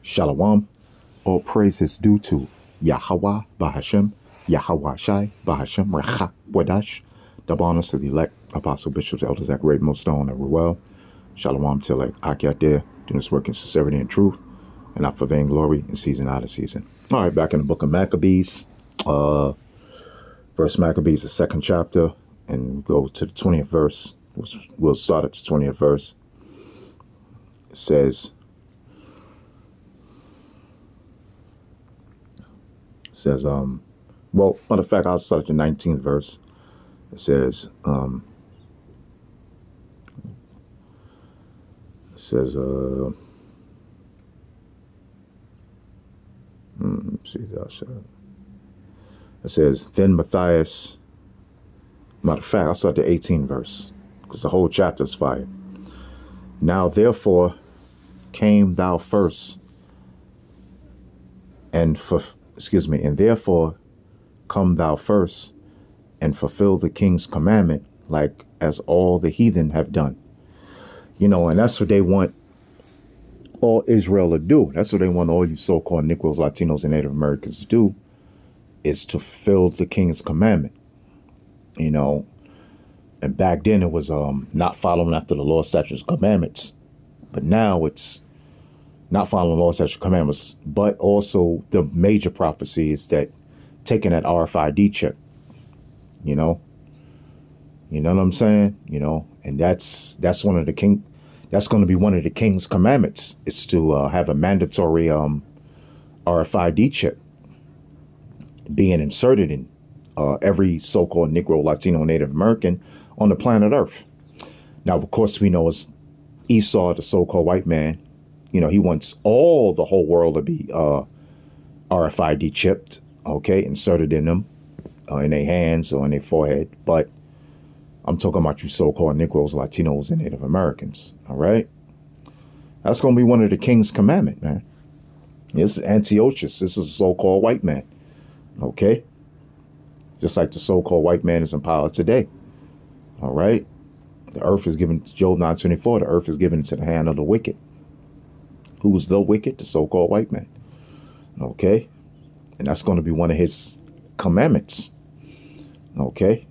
Shalom. All praise is due to Yahweh Bahashem, Yahweh Shai Bahashem, Recha Wadash, the bonus of the elect, apostle, bishops, elders, that great most stone that we're well. Shalom to like Aki out there, doing this work in sincerity and truth, and not for vain glory in season out of season. All right, back in the book of Maccabees, First Maccabees, the second chapter, and go to the 20th verse. We'll start at the 20th verse. It says, well, matter of fact, I'll start at the 19th verse. It says, it says, then Matthias, matter of fact, I'll start at the 18th verse, because the whole chapter is fire. Now, therefore, came thou first, and therefore come thou first, and fulfill the king's commandment, like as all the heathen have done. You know, and that's what they want all Israel to do. That's what they want all you so-called Negroes, Latinos, and Native Americans to do, is to fulfill the king's commandment. You know, and back then it was not following after the law, statutes, commandments. But now it's not following law, statutes, commandments, but also the major prophecy is that taking that RFID chip. You know what I'm saying? You know, and that's one of the that's going to be one of the king's commandments, is to have a mandatory RFID chip being inserted in every so-called Negro, Latino, Native American on the planet Earth. Now, of course, we know it's Esau, the so-called white man. You know, he wants the whole world to be RFID chipped, okay, inserted in them, in their hands or in their forehead. But I'm talking about you so-called Negroes, Latinos, and Native Americans, all right? That's going to be one of the king's commandment, man. This is Antiochus. This is a so-called white man, okay? Just like the so-called white man is in power today, all right? The earth is given, Job 9:24, the earth is given into the hand of the wicked. Who's the wicked? The so-called white man, okay? And that's going to be one of his commandments, okay?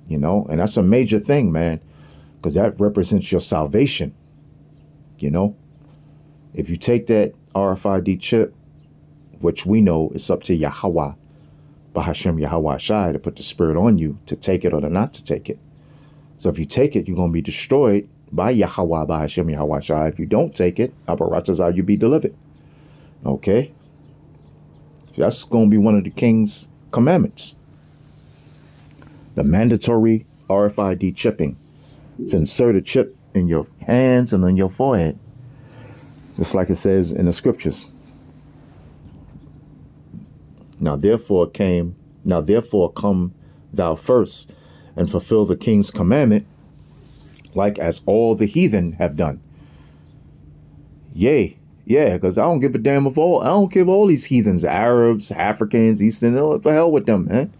You know, and that's a major thing, man, because that represents your salvation. You know, if you take that RFID chip, which we know it's up to Yahweh, Bahashem Yahweh Shai, to put the spirit on you to take it or to not to take it. So if you take it, you're going to be destroyed by Yahweh, Bahashem Yahweh Shai. If you don't take it, Abaratazah, you be delivered. Okay. That's going to be one of the king's commandments. The mandatory RFID chipping. To insert a chip in your hands and on your forehead. Just like it says in the scriptures. Now therefore come thou first, and fulfill the king's commandment, like as all the heathen have done. Yea, yeah, because I don't give a damn I don't give all these heathens, Arabs, Africans, Eastern, what the hell with them, man.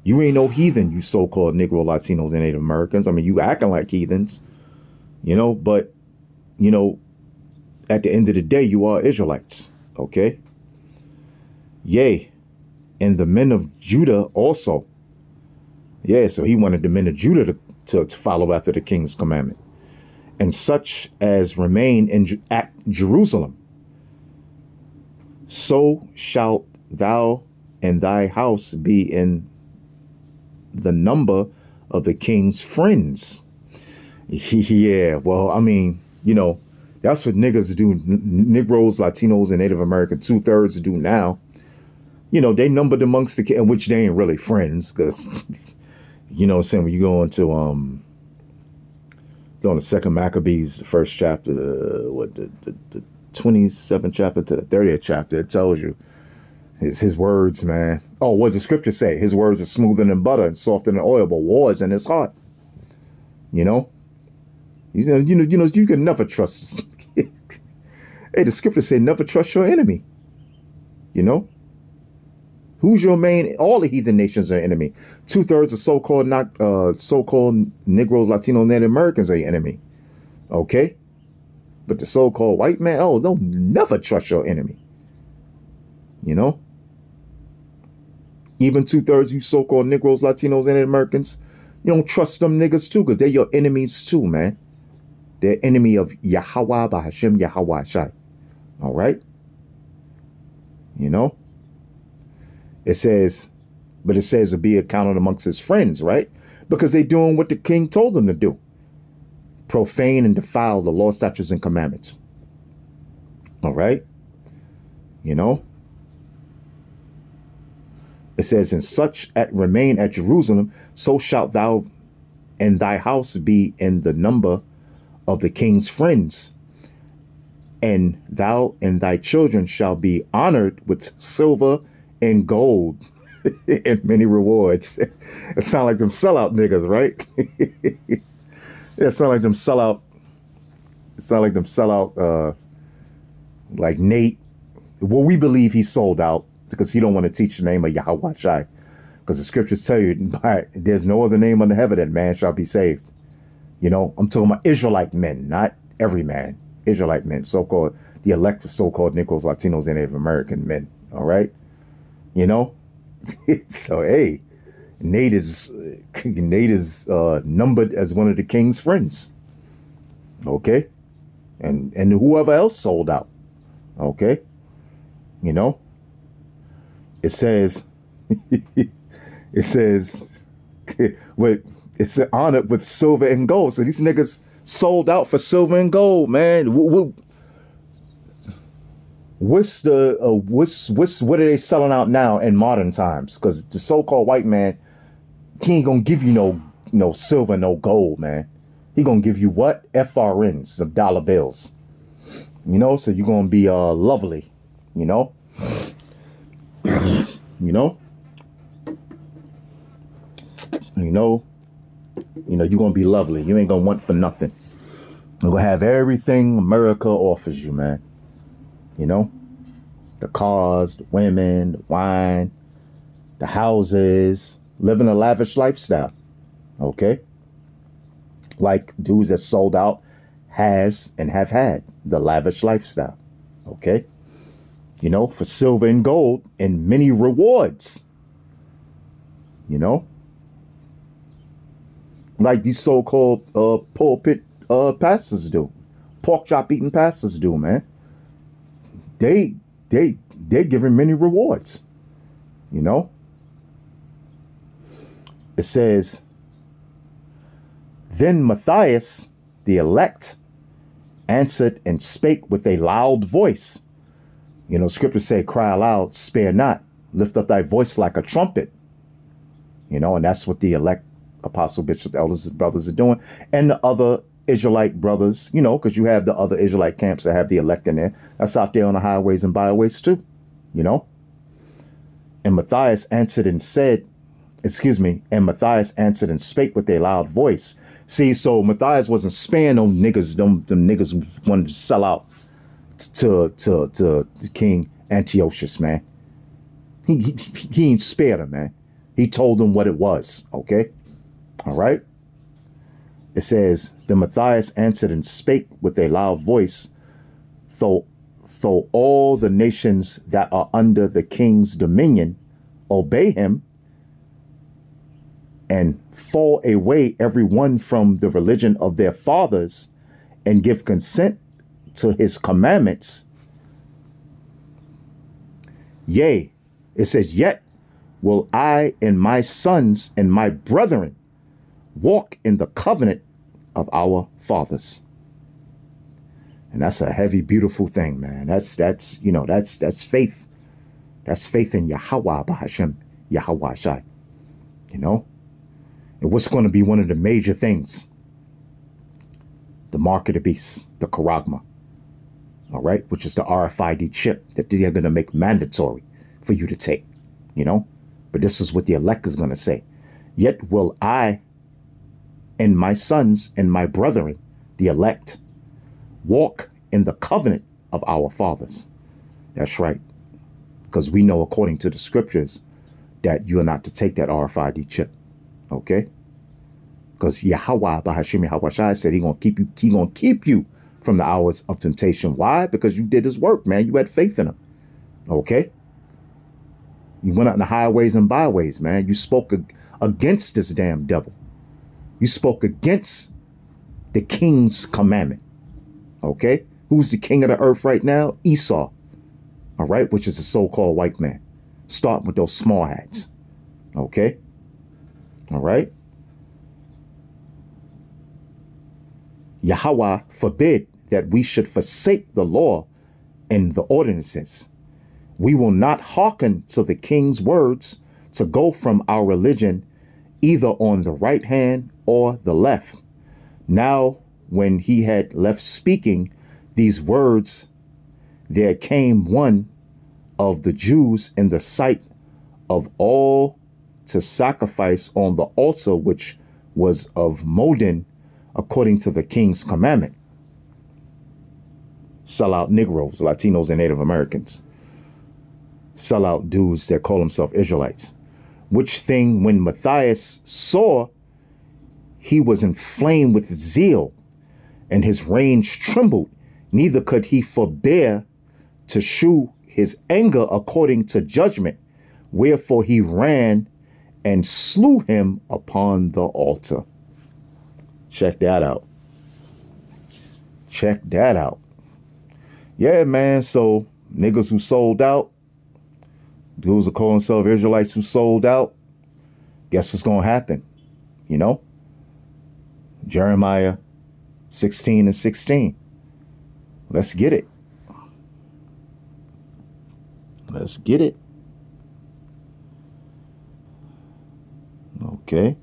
You ain't no heathen, you so-called Negro, Latinos, and Native Americans. I mean, you acting like heathens, you know, but, you know, at the end of the day, you are Israelites, okay? Yea, and the men of Judah also. Yeah, so he wanted the men of Judah to follow after the king's commandment. And such as remain at Jerusalem. So shalt thou and thy house be in the number of the king's friends. Yeah, well, I mean, you know, that's what niggas do. Negroes, Latinos, and Native American 2/3 do now. You know, they numbered amongst the king, which they ain't really friends, because, you know what I'm saying, when you go into the second Maccabees, the first chapter, the 27th chapter to the 30th chapter, it tells you his words, man. Oh, what does the scripture say? His words are smoother than butter and softer than oil, but war is in his heart. You know, you can never trust. Hey, the scripture say never trust your enemy. You know, who's your main? All the heathen nations are enemy. 2/3 of so-called Negroes, Latino, Native Americans are your enemy. Okay. But the so-called white man, oh, they'll never trust your enemy. You know? Even 2/3 you so-called Negroes, Latinos, and Americans, you don't trust them niggas too, because they're your enemies too, man. They're enemy of Yahweh Bahashem Yahweh Shai. All right? You know? It says to be accounted amongst his friends, right? Because they're doing what the king told them to do. Profane and defile the law, statutes, and commandments. All right? You know? It says, and such remain at Jerusalem, so shalt thou and thy house be in the number of the king's friends. And thou and thy children shall be honored with silver and gold and many rewards. It sound like them sellout niggas, right? Yeah, it sound like them sellout. It sound like them sellout, like Nate. Well, we believe he sold out because he don't want to teach the name of Yahweh Shai. Because the scriptures tell you, there's no other name under heaven that man shall be saved. You know, I'm talking about Israelite men, not every man. Israelite men, so-called, the elect of so-called Negroes, Latinos, and Native American men. All right? You know? So, hey, Nate is numbered as one of the king's friends. Okay? And whoever else sold out. Okay? You know? It says, it's honored with silver and gold. So these niggas sold out for silver and gold, man. What are they selling out now in modern times? Because the so-called white man, he ain't gonna give you no silver, no gold, man. He gonna give you what? FRNs, of dollar bills. You know, so you're gonna be lovely, you know? You know? You're gonna be lovely. You ain't gonna want for nothing. You're gonna have everything America offers you, man. You know? The cars, the women, the wine, the houses, living a lavish lifestyle. Okay? Like dudes that sold out has and have had the lavish lifestyle. Okay? You know, for silver and gold and many rewards. You know? Like these so-called pulpit pastors do. Pork chop eating pastors do, man. They're giving many rewards. You know? It says, then Matthias, the elect, answered and spake with a loud voice. You know, scriptures say, cry aloud, spare not, lift up thy voice like a trumpet. You know, and that's what the elect apostle, bishop, elders, and brothers are doing. And the other Israelite brothers, you know, because you have the other Israelite camps that have the elect in there. That's out there on the highways and byways too, you know. And Matthias answered and answered and spake with a loud voice. See, so Matthias wasn't sparing them niggas, them niggas wanted to sell out to King Antiochus, man. He ain't spared them, man. He told them what it was, okay? All right? It says, then Matthias answered and spake with a loud voice, though all the nations that are under the king's dominion obey him and fall away every one from the religion of their fathers and give consent to his commandments. Yea, it says, yet will I and my sons and my brethren walk in the covenant of our fathers. And that's a heavy, beautiful thing, man. That's faith. That's faith in Yahweh Bahashem, Yahweh Shai. You know? And what's going to be one of the major things? The mark of the beast, the charagma. All right? Which is the RFID chip that they're going to make mandatory for you to take. You know? But this is what the elect is going to say. Yet will I and my sons and my brethren, the elect, walk in the covenant of our fathers. That's right. Because we know according to the scriptures that you are not to take that RFID chip. Okay? Because Yahweh Bahashim Yahweh Shai said he's gonna keep you from the hours of temptation. Why? Because you did his work, man. You had faith in him. Okay? You went out in the highways and byways, man. You spoke against this damn devil. You spoke against the king's commandment. Okay? Who's the king of the earth right now? Esau. All right? Which is a so-called white man. Starting with those small hats. Okay? All right? Yahweh forbid that we should forsake the law and the ordinances. We will not hearken to the king's words to go from our religion either on the right hand or the left. Now, when he had left speaking these words, there came one of the Jews in the sight of all to sacrifice on the altar which was of molten according to the king's commandment. Sellout Negroes, Latinos, and Native Americans. Sellout dudes that call themselves Israelites. Which thing, when Matthias saw, he was inflamed with zeal, and his reins trembled, neither could he forbear to shew his anger according to judgment, wherefore he ran and slew him upon the altar. Check that out. Check that out. Yeah, man. So niggas who sold out, dudes who call themselves Israelites who sold out, guess what's going to happen? You know? Jeremiah 16:16. Let's get it. Let's get it. Okay.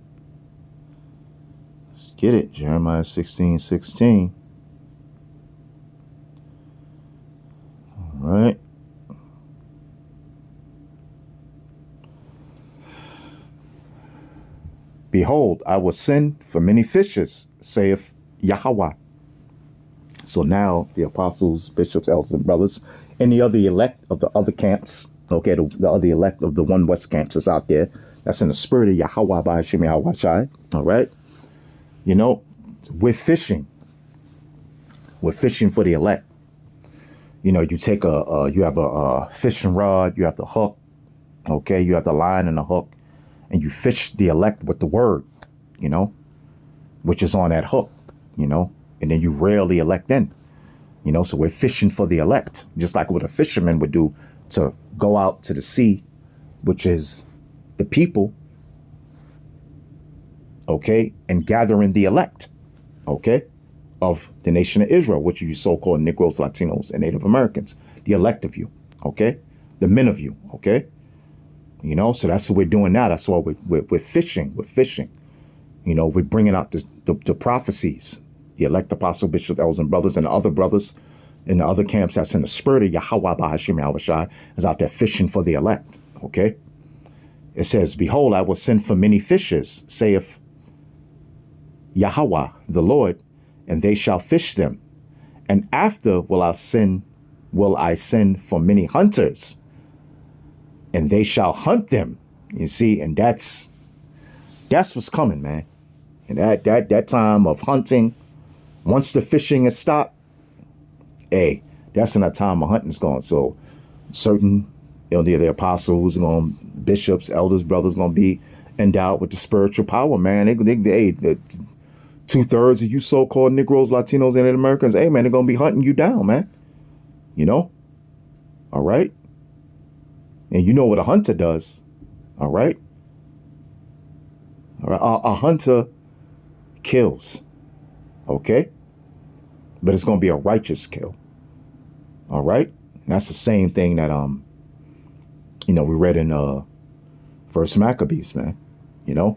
Let's get it. Jeremiah 16:16. All right. Behold, I will send for many fishes, saith Yahweh. So now the apostles, bishops, elders, and brothers, and the other elect of the other camps, okay, the other elect of the One West camps that's out there, that's in the spirit of Yahweh by Hashem Yahweh Shai, all right? You know, we're fishing. We're fishing for the elect. You know, you take you have a fishing rod, you have the hook, okay, you have the line and the hook, and you fish the elect with the word, you know, which is on that hook, you know, and then you reel the elect in, you know, so we're fishing for the elect, just like what a fisherman would do to go out to the sea, which is the people, okay, and gathering the elect, okay, of the nation of Israel, which are you so-called Negroes, Latinos, and Native Americans, the elect of you, okay, the men of you, okay. You know, so that's what we're doing now. That's why we're fishing. We're fishing. You know, we're bringing out the prophecies. The elect apostle, bishop, elders, and brothers, and the other brothers in the other camps that's in the spirit of Yahweh by Hashem Yahweh Shai is out there fishing for the elect. Okay? It says, behold, I will send for many fishes, saith Yahweh, the Lord, and they shall fish them. And after will I send for many hunters, and they shall hunt them. You see, and that's what's coming, man. And that time of hunting, once the fishing is stopped, hey, that's when that time of hunting's gone. So certain, you know, the apostles, bishops, elders, brothers, gonna be endowed with the spiritual power, man. They 2/3 of you so-called Negroes, Latinos, and Native Americans, hey, man, they're gonna be hunting you down, man. You know, all right. And you know what a hunter does, all right? All right, a hunter kills, okay? But it's going to be a righteous kill, all right? And that's the same thing that, you know, we read in First Maccabees, man, you know?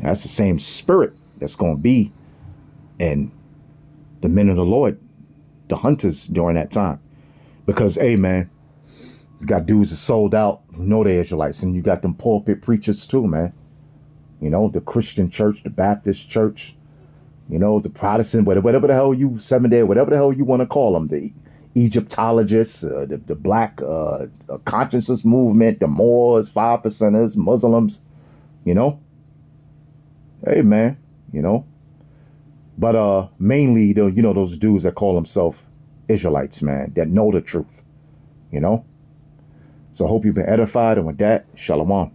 That's the same spirit that's going to be in the men of the Lord, the hunters during that time. Because, hey, man, you got dudes that sold out who know they're Israelites, and you got them pulpit preachers too, man. You know, the Christian church, the Baptist church, you know, the Protestant, whatever the hell you, Seventh-day, whatever the hell you want to call them, the Egyptologists, the Black consciousness movement, the Moors, , Muslims, you know. Hey, man, you know, But mainly, those dudes that call themselves Israelites, man, that know the truth, you know. So I hope you've been edified, and with that, shalom.